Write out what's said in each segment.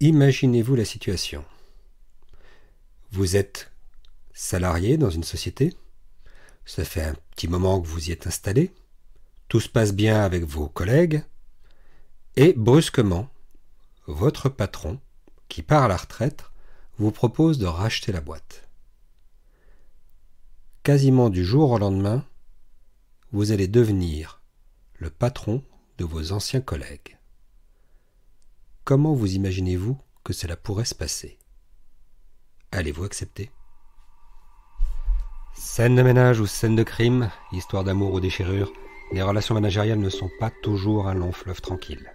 Imaginez-vous la situation. Vous êtes salarié dans une société, ça fait un petit moment que vous y êtes installé, tout se passe bien avec vos collègues, et brusquement, votre patron, qui part à la retraite, vous propose de racheter la boîte. Quasiment du jour au lendemain, vous allez devenir le patron de vos anciens collègues. Comment vous imaginez-vous que cela pourrait se passer? Allez-vous accepter? Scène de ménage ou scène de crime, histoire d'amour ou déchirure, les relations managériales ne sont pas toujours un long fleuve tranquille.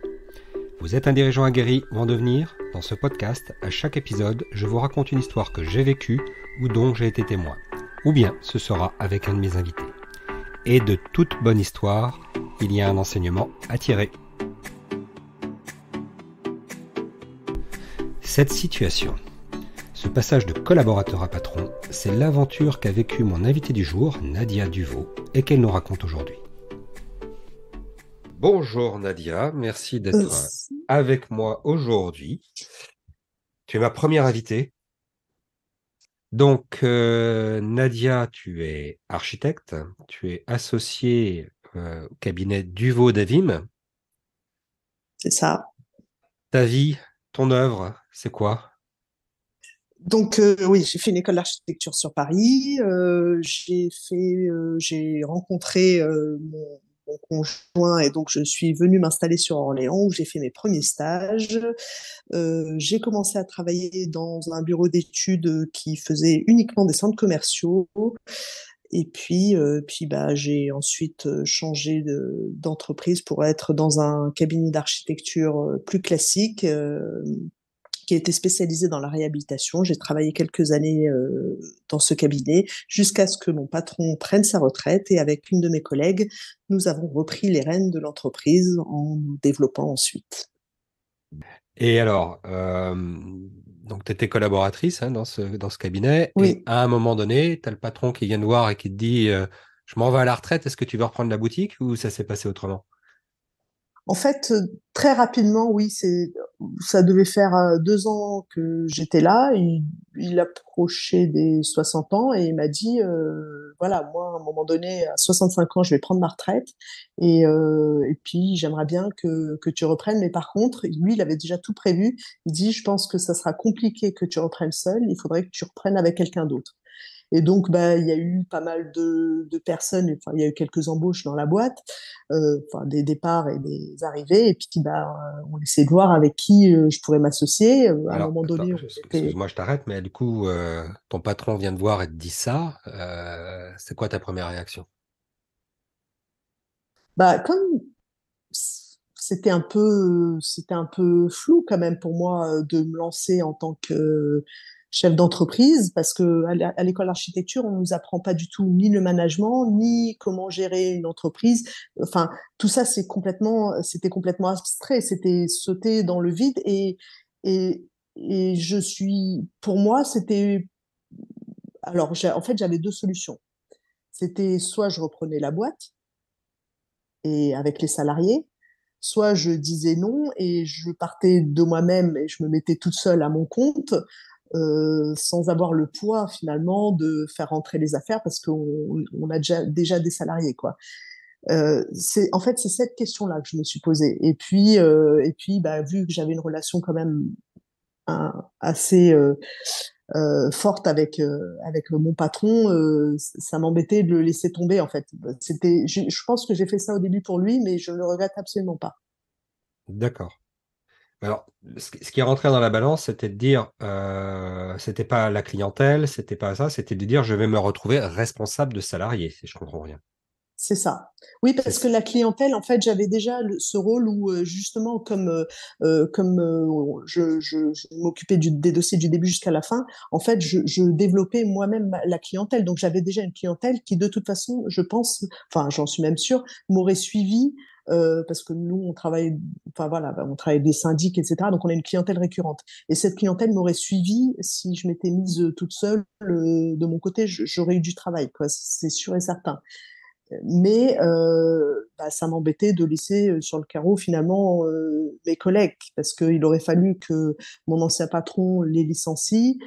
Vous êtes un dirigeant aguerri ou en devenir? Dans ce podcast, à chaque épisode, je vous raconte une histoire que j'ai vécue ou dont j'ai été témoin. Ou bien ce sera avec un de mes invités. Et de toute bonne histoire, il y a un enseignement à tirer. Cette situation, ce passage de collaborateur à patron, c'est l'aventure qu'a vécue mon invité du jour, Nadia Duvaux, et qu'elle nous raconte aujourd'hui. Bonjour Nadia, merci d'être avec moi aujourd'hui. Tu es ma première invitée. Donc Nadia, tu es architecte, tu es associée au cabinet Duvaux d'Avim. C'est ça. Ta vie, ton œuvre, c'est quoi? Donc oui, j'ai fait une école d'architecture sur Paris. J'ai rencontré mon conjoint et donc je suis venue m'installer sur Orléans où j'ai fait mes premiers stages. J'ai commencé à travailler dans un bureau d'études qui faisait uniquement des centres commerciaux. Et puis bah, j'ai ensuite changé d'entreprise pour être dans un cabinet d'architecture plus classique. Qui était spécialisé dans la réhabilitation. J'ai travaillé quelques années dans ce cabinet jusqu'à ce que mon patron prenne sa retraite et avec une de mes collègues, nous avons repris les rênes de l'entreprise en nous développant ensuite. Et alors, donc tu étais collaboratrice dans ce cabinet, et Oui, à un moment donné, tu as le patron qui vient te voir et qui te dit je m'en vais à la retraite, est-ce que tu veux reprendre la boutique ou ça s'est passé autrement? en fait, très rapidement, oui, ça devait faire 2 ans que j'étais là. Il approchait des 60 ans et il m'a dit, voilà, moi, à un moment donné, à 65 ans, je vais prendre ma retraite et puis j'aimerais bien que tu reprennes. Mais par contre, lui, il avait déjà tout prévu. Il dit, je pense que ça sera compliqué que tu reprennes seul. Il faudrait que tu reprennes avec quelqu'un d'autre. Et donc, bah, il y a eu pas mal de personnes, enfin, il y a eu quelques embauches dans la boîte, enfin, des départs et des arrivées. Et puis, bah, on essaie de voir avec qui je pourrais m'associer. À un Alors, moment attends, donné, on était, excuse-moi, je t'arrête, mais du coup, ton patron vient te voir et te dit ça, c'est quoi ta première réaction? bah, comme c'était un peu flou quand même pour moi de me lancer en tant que chef d'entreprise parce que à l'école d'architecture, on nous apprend pas du tout ni le management, ni comment gérer une entreprise. Enfin, tout ça, c'était complètement abstrait, c'était sauter dans le vide et, et pour moi, en fait, j'avais deux solutions. C'était soit je reprenais la boîte et avec les salariés, soit je disais non et je partais de moi-même et je me mettais toute seule à mon compte sans avoir le poids finalement de faire rentrer les affaires parce qu'on a déjà des salariés quoi. En fait c'est cette question-là que je me suis posée et puis bah, vu que j'avais une relation quand même assez forte avec mon patron, ça m'embêtait de le laisser tomber en fait. Je pense que j'ai fait ça au début pour lui, mais je ne le regrette absolument pas. D'accord. Alors, ce qui est rentré dans la balance, c'était de dire, c'était pas la clientèle, c'était pas ça, c'était de dire, je vais me retrouver responsable de salariés, si je comprends rien. C'est ça. Oui, C'est parce que la clientèle, en fait, j'avais déjà ce rôle où, justement, comme je m'occupais des dossiers du début jusqu'à la fin, en fait, je développais moi-même la clientèle. Donc, j'avais déjà une clientèle qui, de toute façon, je pense, enfin, j'en suis même sûre, m'aurait suivi. Parce que nous, on travaille, enfin voilà, on travaille des syndics, etc. Donc, on a une clientèle récurrente. Et cette clientèle m'aurait suivi si je m'étais mise toute seule. De mon côté, j'aurais eu du travail, quoi. C'est sûr et certain. Mais ça m'embêtait de laisser sur le carreau finalement mes collègues, parce qu'il aurait fallu que mon ancien patron les licencie.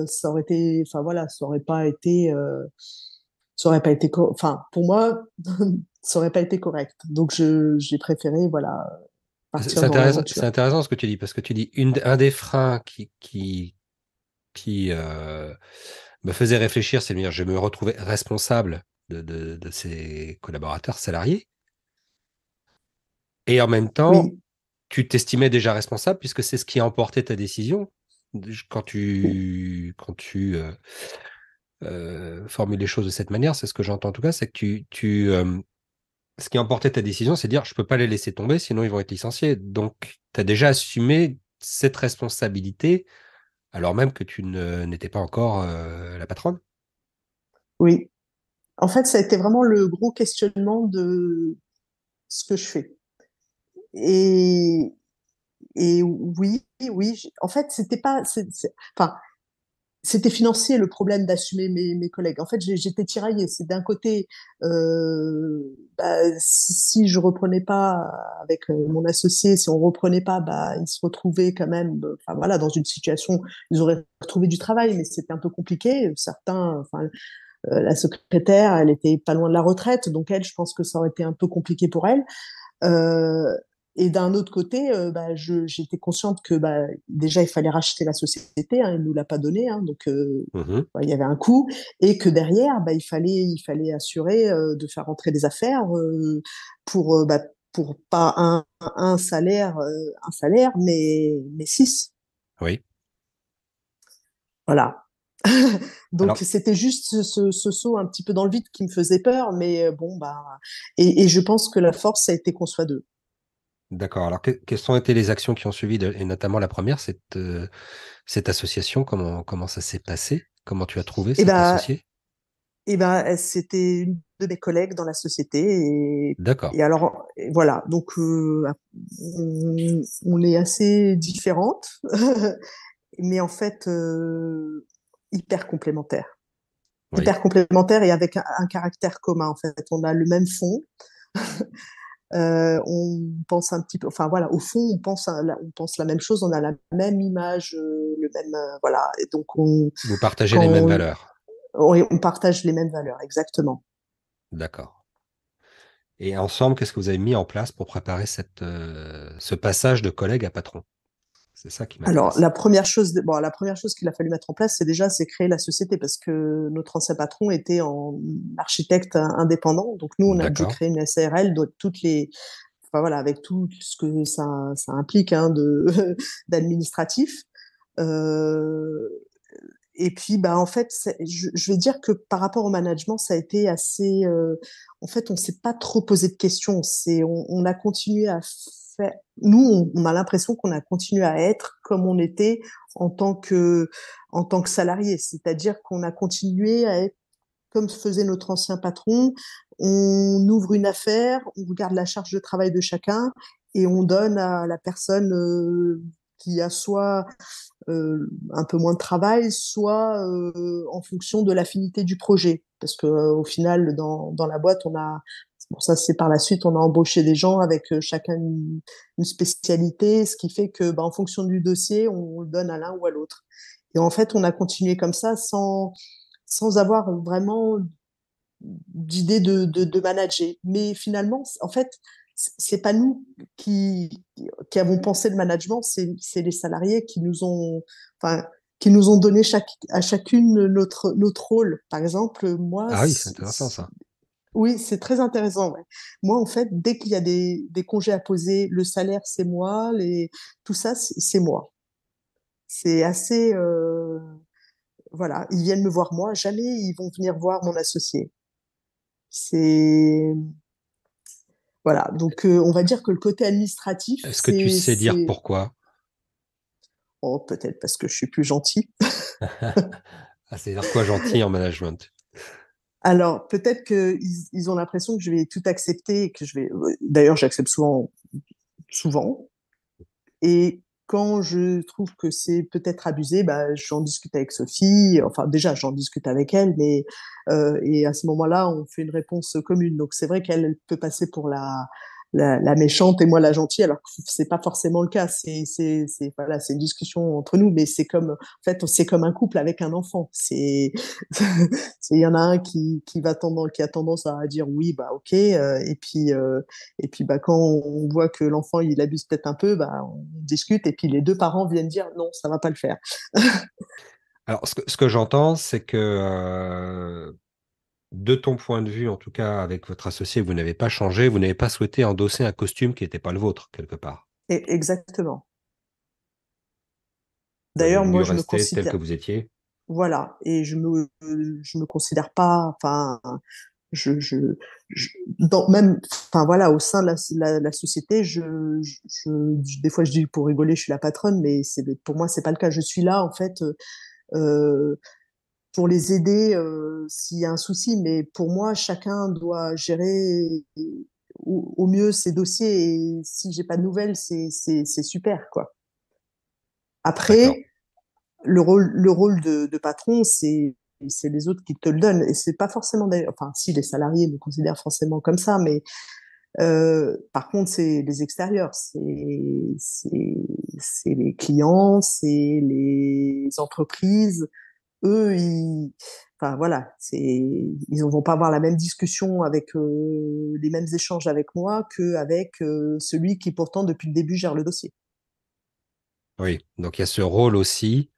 Ça aurait été, enfin voilà, ça aurait pas été, enfin pour moi, ça aurait pas été correct. Donc j'ai préféré voilà partir dans C'est l'aventure. intéressant ce que tu dis, parce que tu dis un des freins qui me faisait réfléchir, c'est de me dire, je me retrouvais responsable de ces collaborateurs salariés. Et en même temps, Oui, tu t'estimais déjà responsable puisque c'est ce qui a emporté ta décision. Quand tu formules les choses de cette manière, c'est ce que j'entends en tout cas, c'est que ce qui a emporté ta décision, c'est de dire, je peux pas les laisser tomber, sinon ils vont être licenciés. Donc, tu as déjà assumé cette responsabilité, alors même que n'étais pas encore la patronne. oui. En fait, ça a été vraiment le gros questionnement de ce que je fais. Et, et oui, oui. En fait, c'était pas, enfin, c'était financier le problème d'assumer mes collègues. En fait, j'étais tiraillée. C'est d'un côté, si je reprenais pas avec mon associé, si on reprenait pas, ils se retrouvaient quand même, enfin voilà, dans une situation, ils auraient retrouvé du travail, mais c'était un peu compliqué. Certains, enfin, la secrétaire, elle était pas loin de la retraite, donc elle, je pense que ça aurait été un peu compliqué pour elle. Euh, et d'un autre côté, j'étais consciente que déjà, il fallait racheter la société, hein, il ne nous l'a pas donné, hein, donc Mhm. il y avait un coût, et que derrière, il fallait assurer de faire rentrer des affaires pour pas un salaire, mais six. Oui. Voilà. Donc Alors, c'était juste ce saut un petit peu dans le vide qui me faisait peur, mais bon, et je pense que la force, ça a été qu'on soit deux. d'accord. Alors, quelles ont été les actions qui ont suivi, et notamment la première, cette association, comment ça s'est passé? Comment tu as trouvé Et cet ben, associé? C'était une de mes collègues dans la société. D'accord. Et alors, voilà. Donc, on est assez différentes, mais en fait, hyper complémentaires. Oui. Hyper complémentaires et avec un caractère commun, en fait. On a le même fond. On pense un petit peu, enfin voilà, au fond, on pense la même chose, on a la même image, le même, voilà. Et donc, Vous partagez quand les mêmes valeurs. on partage les mêmes valeurs, exactement. D'accord. Et ensemble, qu'est-ce que vous avez mis en place pour préparer ce passage de collègue à patron? C'est ça qui Alors, m'intéresse. la première chose qu'il a fallu mettre en place, c'est créer la société parce que notre ancien patron était en architecte indépendant. Donc, nous, on a dû D'accord. créer une SARL de enfin, voilà, avec tout ce que ça implique hein, d'administratif. Euh, et puis, en fait, je vais dire que par rapport au management, ça a été assez. En fait, on s'est pas trop posé de questions. On a continué à faire. Nous, on a l'impression qu'on a continué à être comme on était en tant que, en tant que salarié. C'est-à-dire qu'on a continué à être comme faisait notre ancien patron. On ouvre une affaire, on regarde la charge de travail de chacun et on donne à la personne qui a soit un peu moins de travail, soit en fonction de l'affinité du projet. Parce que au final, dans la boîte, bon, ça c'est par la suite, on a embauché des gens avec chacun une spécialité, ce qui fait que en fonction du dossier, on le donne à l'un ou à l'autre. Et en fait, on a continué comme ça sans avoir vraiment d'idée de manager. Mais finalement, en fait, c'est pas nous qui avons pensé le management, c'est les salariés enfin, qui nous ont donné à chacune notre rôle. Par exemple, moi, Ah oui, c'est intéressant ça. oui, c'est très intéressant. Ouais. Moi, en fait, dès qu'il y a des congés à poser, le salaire, c'est moi, tout ça, c'est moi. C'est assez, voilà, ils viennent me voir moi, jamais ils vont venir voir mon associé. C'est voilà, donc on va dire que le côté administratif, Est-ce que tu sais dire pourquoi? oh, peut-être parce que je suis plus gentille. Ah, c'est-à-dire quoi gentil en management? Alors peut-être qu'ils ont l'impression que je vais tout accepter et que je vais. D'ailleurs, j'accepte souvent, et quand je trouve que c'est peut-être abusé, bah, j'en discute avec Sophie. Enfin, déjà, j'en discute avec elle, mais et à ce moment-là, on fait une réponse commune. Donc, c'est vrai qu'elle peut passer pour la méchante et moi la gentille, alors que c'est pas forcément le cas. Voilà, c'est une discussion entre nous, mais c'est comme, en fait, c'est comme un couple avec un enfant. Il y en a un qui a tendance à dire oui, bah ok, et puis bah quand on voit que l'enfant il abuse peut-être un peu, bah on discute et puis les deux parents viennent dire non, ça va pas le faire. Alors, ce que j'entends, c'est que de ton point de vue, en tout cas avec votre associé, vous n'avez pas changé, vous n'avez pas souhaité endosser un costume qui n'était pas le vôtre, quelque part. Exactement. Vous avez D'ailleurs, voulu moi je me rester tel que considère, vous étiez. voilà, et je me considère pas, enfin je, je, même, enfin voilà, au sein de la société, des fois je dis pour rigoler, je suis la patronne, mais pour moi c'est pas le cas. Je suis là en fait euh, pour les aider s'il y a un souci, mais pour moi chacun doit gérer au mieux ses dossiers et si j'ai pas de nouvelles, c'est super quoi. D'accord. Après, le rôle de patron, c'est les autres qui te le donnent. Et c'est pas forcément d'ailleurs, enfin, si les salariés me considèrent forcément comme ça, mais par contre, c'est les extérieurs, c'est les clients, c'est les entreprises. Eux, enfin voilà, ils ne vont pas avoir la même discussion avec les mêmes échanges avec moi qu'avec celui qui pourtant depuis le début gère le dossier. Oui, donc il y a ce rôle aussi.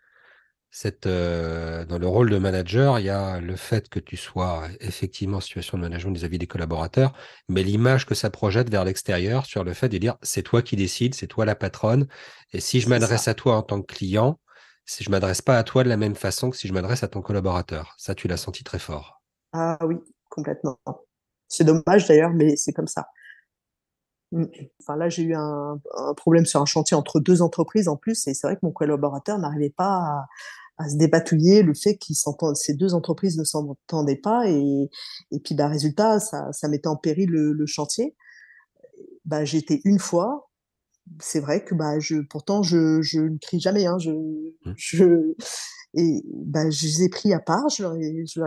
Dans le rôle de manager, il y a le fait que tu sois effectivement en situation de management vis-à-vis des collaborateurs, mais l'image que ça projette vers l'extérieur sur le fait de dire c'est toi qui décides, c'est toi la patronne, et si je C'est m'adresse ça. à toi en tant que client, si je m'adresse pas à toi de la même façon que si je m'adresse à ton collaborateur. Ça, tu l'as senti très fort. Ah oui, complètement. C'est dommage d'ailleurs, mais c'est comme ça. Mm. Enfin, là, j'ai eu un problème sur un chantier entre deux entreprises en plus, et c'est vrai que mon collaborateur n'arrivait pas à se dépatouiller le fait ces deux entreprises ne s'entendaient pas, et puis bah, résultat, ça mettait en péril le chantier. Bah, j'ai été une fois, c'est vrai que bah, pourtant, je ne crie jamais, hein, Hmm. et bah, je les ai pris à part, je leur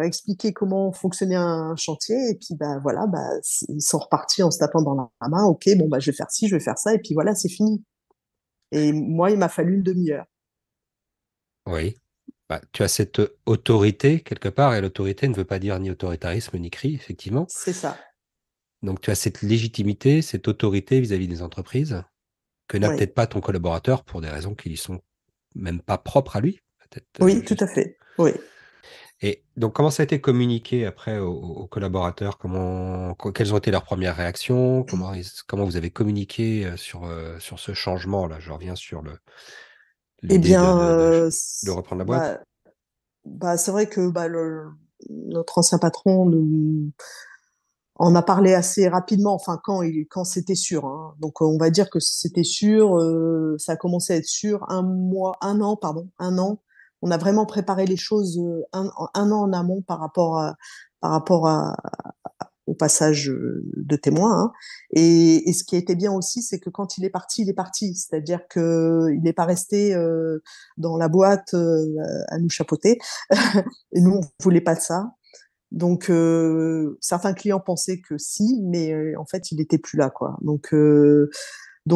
ai expliqué comment fonctionnait un chantier, et puis bah, voilà, bah, ils sont repartis en se tapant dans la main, ok, bon, bah, je vais faire ci, je vais faire ça, et puis voilà, c'est fini. Et moi, il m'a fallu une demi-heure. Oui. Bah, tu as cette autorité quelque part, et l'autorité ne veut pas dire ni autoritarisme ni cri, effectivement. C'est ça, Donc tu as cette légitimité, cette autorité vis-à-vis des entreprises que n'a oui. peut-être pas ton collaborateur pour des raisons qui lui sont même pas propres à lui, peut-être Oui, tout juste. à fait, oui. Et donc, comment ça a été communiqué après aux collaborateurs? Quelles ont été leurs premières réactions? Comment vous avez communiqué sur ce changement-là? Je reviens sur Eh l'idée bien, de reprendre la boîte. bah, c'est vrai que bah, notre ancien patron on a parlé assez rapidement, enfin quand c'était sûr, hein. Donc on va dire que c'était sûr, ça a commencé à être sûr un an, pardon, un an. On a vraiment préparé les choses un an en amont par rapport au passage de témoin, hein. Et ce qui a été bien aussi, c'est que quand il est parti. C'est-à-dire que il n'est pas resté dans la boîte à nous chapeauter. Et nous, on voulait pas de ça. Donc, certains clients pensaient que si, mais en fait, il n'était plus là, quoi. Donc,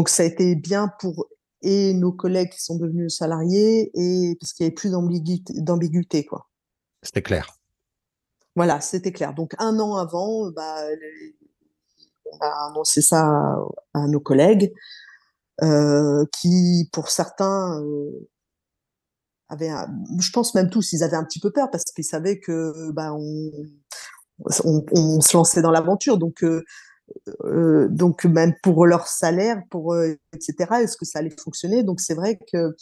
ça a été bien pour et nos collègues qui sont devenus salariés et parce qu'il n'y avait plus d'ambiguïté, quoi. C'était clair. Voilà, c'était clair. Donc, un an avant, bah, on a annoncé ça à nos collègues qui, pour certains, je pense même tous, ils avaient un petit peu peur parce qu'ils savaient que bah, on se lançait dans l'aventure. Donc même pour leur salaire, etc. Est-ce que ça allait fonctionner? Donc c'est vrai que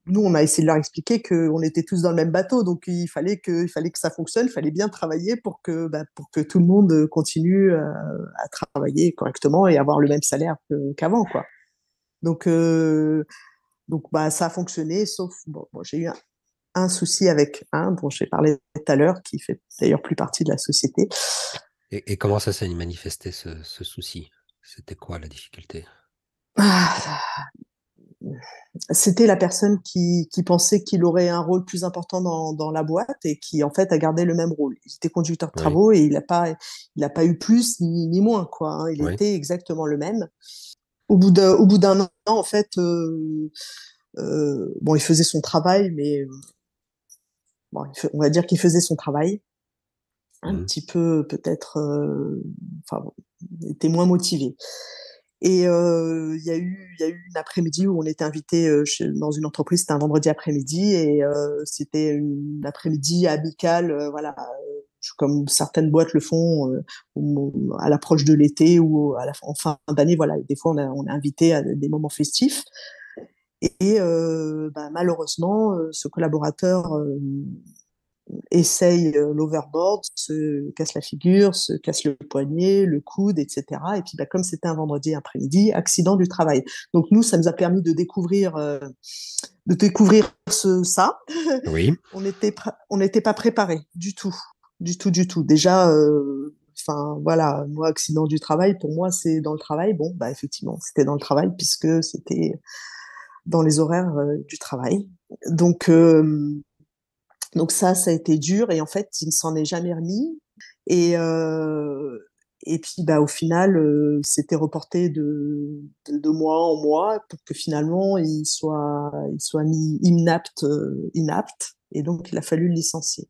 nous, on a essayé de leur expliquer qu'on était tous dans le même bateau, donc il fallait que ça fonctionne, il fallait bien travailler pour que tout le monde continue à travailler correctement et avoir le même salaire qu'avant, quoi. Donc, bah, ça a fonctionné, sauf bon, j'ai eu un souci avec un dont j'ai parlé tout à l'heure, qui fait d'ailleurs plus partie de la société. Et comment ça s'est manifesté ce souci? C'était quoi la difficulté? Ah, C'était la personne qui pensait qu'il aurait un rôle plus important dans la boîte et qui, en fait, a gardé le même rôle. Il était conducteur de Oui, travaux et il a pas eu plus ni moins, quoi, hein. Il oui. était exactement le même. Au bout d'un an, en fait, bon, il faisait son travail, mais bon, on va dire qu'il faisait son travail un Mhm. petit peu, peut-être, enfin, bon, il était moins motivé. Et il y a eu une après-midi où on était invité dans une entreprise, c'était un vendredi après-midi, et c'était une après-midi amicale, voilà, comme certaines boîtes le font à l'approche de l'été ou en fin d'année, voilà. Des fois, on est invité à des moments festifs. Et bah, malheureusement, ce collaborateur essaye l'overboard, se casse la figure, se casse le poignet, le coude, etc. Et puis, bah, comme c'était un vendredi après-midi, accident du travail. Donc nous, ça nous a permis de découvrir ça. Oui, On n'était pas préparés du tout, du tout, du tout. Déjà, enfin voilà, moi, accident du travail, pour moi, c'est dans le travail. Bon, bah effectivement, c'était dans le travail puisque c'était dans les horaires du travail. Donc, donc ça a été dur et en fait, il ne s'en est jamais remis. Et, euh, et puis, bah, au final, c'était reporté de mois en mois pour que finalement, il soit mis inapte. Et donc, il a fallu le licencier.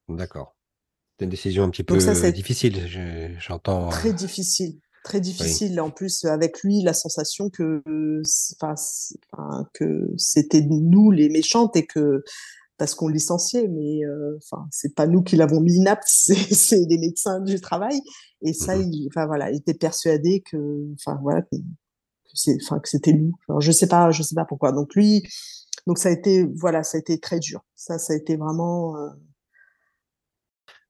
d'accord. C'est une décision un petit Donc ça peu a été difficile, j'entends. très difficile. Très Oui. difficile. En plus, avec lui, la sensation enfin, que c'était nous les méchantes et que parce qu'on le licenciait, mais enfin, c'est pas nous qui l'avons mis inapte, c'est les médecins du travail. Et ça, Mhm. enfin voilà, il était persuadé enfin voilà, enfin, que c'était nous. Alors, je sais pas pourquoi. Donc lui, donc ça a été, voilà, ça a été très dur. Ça a été vraiment,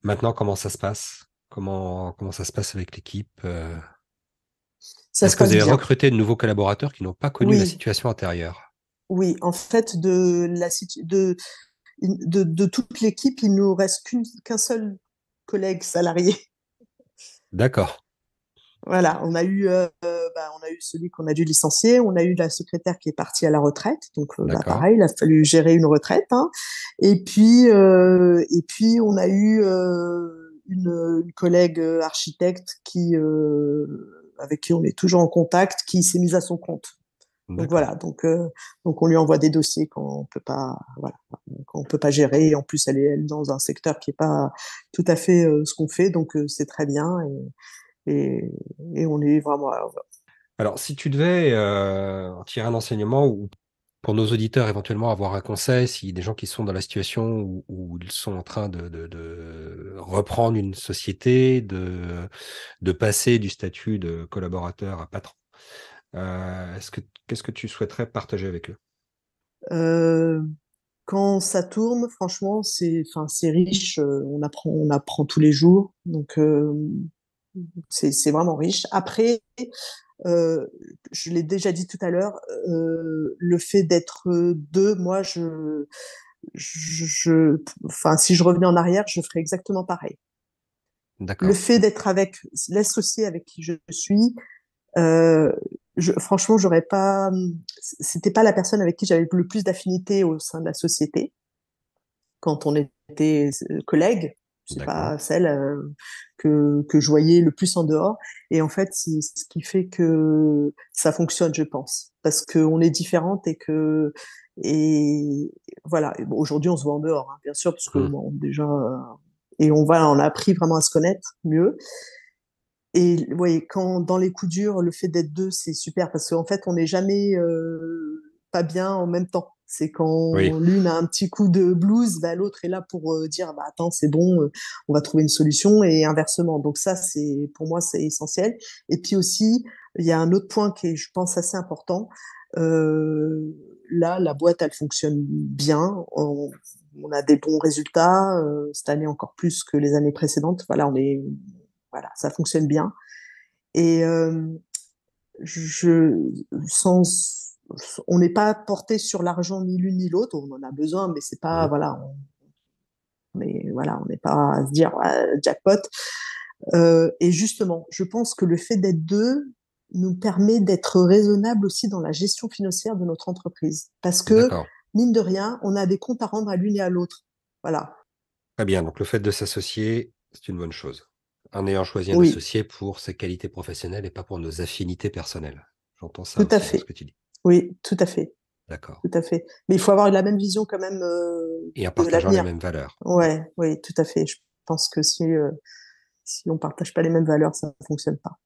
Maintenant, comment ça se passe? Comment ça se passe avec l'équipe? ça Est-ce se que vous passe avez bien. recruté de nouveaux collaborateurs qui n'ont pas connu la Oui, situation antérieure? oui. En fait, de toute l'équipe, il nous reste qu'un seul collègue salarié. D'accord, Voilà, on a eu celui qu'on a dû licencier, on a eu la secrétaire qui est partie à la retraite, donc bah, d'accord. pareil, il a fallu gérer une retraite, hein. Et puis on a eu une collègue architecte avec qui on est toujours en contact, qui s'est mise à son compte. Donc D'accord. voilà, donc on lui envoie des dossiers quand on peut pas, voilà, quand on peut pas gérer. Et en plus, elle est dans un secteur qui est pas tout à fait ce qu'on fait, donc c'est très bien. Et, et on est vraiment. Alors, si tu devais en tirer un enseignement ou pour nos auditeurs éventuellement avoir un conseil, si des gens qui sont dans la situation où ils sont en train de reprendre une société, de passer du statut de collaborateur à patron, qu'est-ce que tu souhaiterais partager avec eux? Euh, Quand ça tourne, franchement, enfin, c'est riche. On apprend tous les jours, donc c'est vraiment riche. Après, euh, je l'ai déjà dit tout à l'heure, le fait d'être deux, moi, enfin, si je revenais en arrière, je ferais exactement pareil. Le D'accord. fait d'être avec l'associé avec qui je suis, Euh, franchement, j'aurais pas. C'était pas la personne avec qui j'avais le plus d'affinité au sein de la société quand on était collègues. C'est D'accord. pas celle que je voyais le plus en dehors. Et en fait, c'est ce qui fait que ça fonctionne, je pense, parce qu'on est différentes et voilà. Et bon, aujourd'hui, on se voit en dehors, hein, bien sûr, parce que Hmm. bon, déjà et on a appris vraiment à se connaître mieux. Et oui, quand dans les coups durs, le fait d'être deux, c'est super parce qu'en fait, on n'est jamais pas bien en même temps. C'est Oui. quand l'une a un petit coup de blues, bah, l'autre est là pour dire bah, attends, c'est bon, on va trouver une solution et inversement. Donc ça, c'est pour moi, c'est essentiel. Et puis aussi, il y a un autre point qui est, je pense, assez important. Euh, Là, la boîte, elle fonctionne bien. On a des bons résultats cette année encore plus que les années précédentes. Voilà, ça fonctionne bien. Et je, sans, on n'est pas porté sur l'argent ni l'une ni l'autre. On en a besoin, mais c'est pas, Hmm. voilà, mais voilà, on n'est pas à se dire ouais, jackpot. Et justement, je pense que le fait d'être deux, nous permet d'être raisonnable aussi dans la gestion financière de notre entreprise. Parce que, D'accord. mine de rien, on a des comptes à rendre à l'une et à l'autre. Voilà. Très bien. Donc, le fait de s'associer, c'est une bonne chose. En ayant choisi un Oui, associé pour ses qualités professionnelles et pas pour nos affinités personnelles. J'entends ça tout à aussi dans ce fait. que tu dis. Oui, tout à fait. D'accord. Tout à fait. Mais il faut avoir la même vision quand même Et en de partageant les l'avenir. mêmes valeurs. Ouais. Ouais, oui, tout à fait. Je pense que si on partage pas les mêmes valeurs, ça ne fonctionne pas.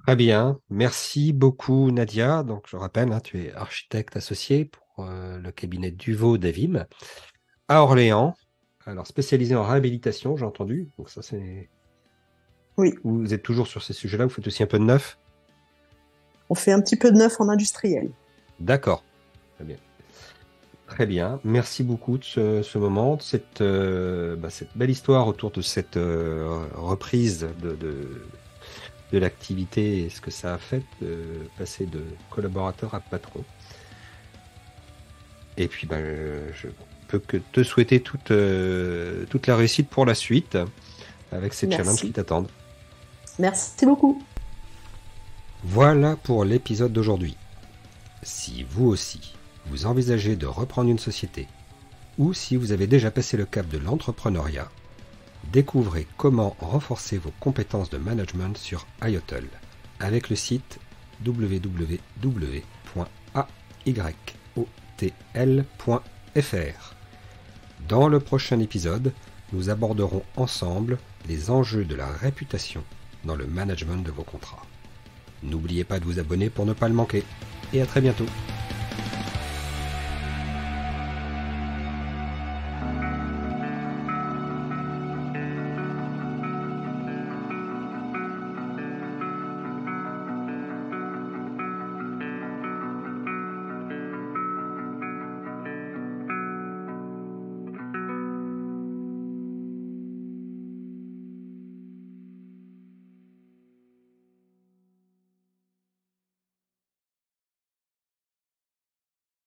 Très bien. Merci beaucoup, Nadia. Donc, je rappelle, hein, tu es architecte associé pour le cabinet Duvaux d'Avim à Orléans. Alors, spécialisé en réhabilitation, j'ai entendu. Donc, ça, c'est. Oui, Vous êtes toujours sur ces sujets-là. Vous faites aussi un peu de neuf. on fait un petit peu de neuf en industriel. D'accord. Très bien. Très bien. Merci beaucoup de ce moment, de cette belle histoire autour de cette reprise de l'activité et ce que ça a fait de passer de collaborateur à patron. Et puis, je peux que te souhaiter toute la réussite pour la suite avec ces challenges qui Merci. t'attendent. Merci beaucoup. Voilà pour l'épisode d'aujourd'hui. Si vous aussi, vous envisagez de reprendre une société, ou si vous avez déjà passé le cap de l'entrepreneuriat, découvrez comment renforcer vos compétences de management sur iHotel avec le site www.ayotl.fr. Dans le prochain épisode, nous aborderons ensemble les enjeux de la réputation dans le management de vos contrats. N'oubliez pas de vous abonner pour ne pas le manquer. Et à très bientôt.